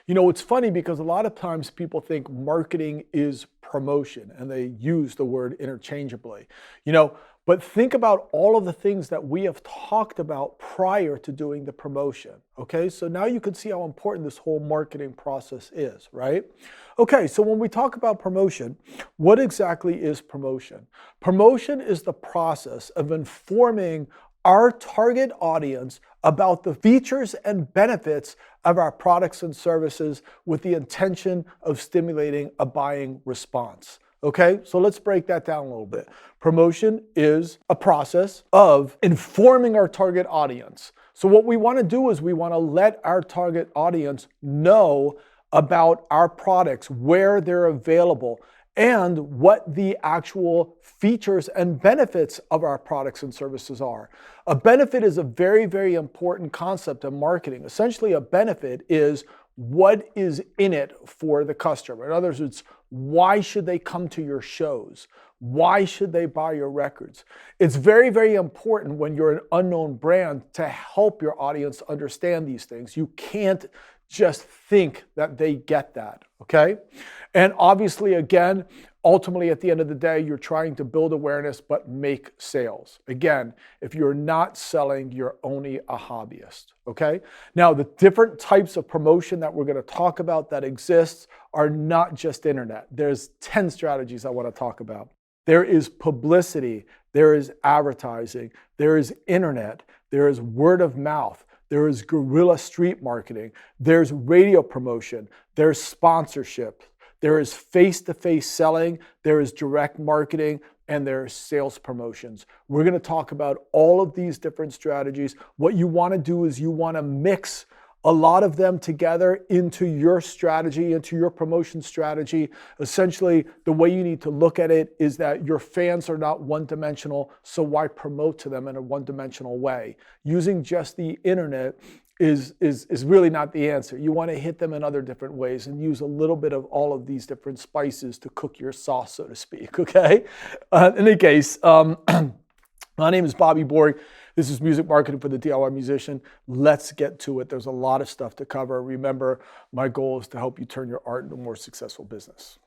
You know, it's funny because a lot of times people think marketing is promotion and they use the word interchangeably, but think about all of the things that we have talked about prior to doing the promotion. Okay, so now you can see how important this whole marketing process is, right? Okay, so when we talk about promotion, what exactly is promotion? Promotion is the process of informing our target audience about the features and benefits of our products and services with the intention of stimulating a buying response. Okay, so let's break that down a little bit. Promotion is a process of informing our target audience. So what we want to do is we want to let our target audience know about our products, where they're available, and what the actual features and benefits of our products and services are. A benefit is a very, very important concept in marketing. Essentially, a benefit is what is in it for the customer. In other words, it's why should they come to your shows? Why should they buy your records? It's very, very important when you're an unknown brand to help your audience understand these things. You can't just think that they get that, okay? And obviously, again, ultimately at the end of the day, you're trying to build awareness but make sales. Again, if you're not selling, you're only a hobbyist, okay? Now, the different types of promotion that we're going to talk about that exists are not just internet. There's 10 strategies I want to talk about. There is publicity, there is advertising, there is internet, there is word of mouth, there is guerrilla street marketing, there's radio promotion, there's sponsorship, there is face-to-face selling, there is direct marketing, and there are sales promotions. We're going to talk about all of these different strategies. What you want to do is you want to mix a lot of them together into your strategy, into your promotion strategy. Essentially, the way you need to look at it is that your fans are not one-dimensional, so why promote to them in a one-dimensional way? Using just the internet is really not the answer. You want to hit them in other different ways and use a little bit of all of these different spices to cook your sauce, so to speak, okay? In any case, my name is Bobby Borg. This is Music Marketing for the DIY Musician. Let's get to it. There's a lot of stuff to cover. Remember, my goal is to help you turn your art into a more successful business.